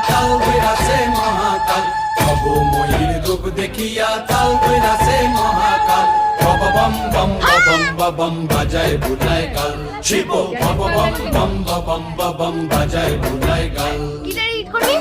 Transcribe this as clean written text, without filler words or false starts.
তাল ধইরাছে মহাকাল, ভবময়ীর রূপ দেখিয়া তাল ধইরাছে মহাকাল। বম বম বম বম বাজায় বুলায় গাল, শিব বম বম বম বম বম বাজায় বুলায় গাল। গিটারে হিট করবি?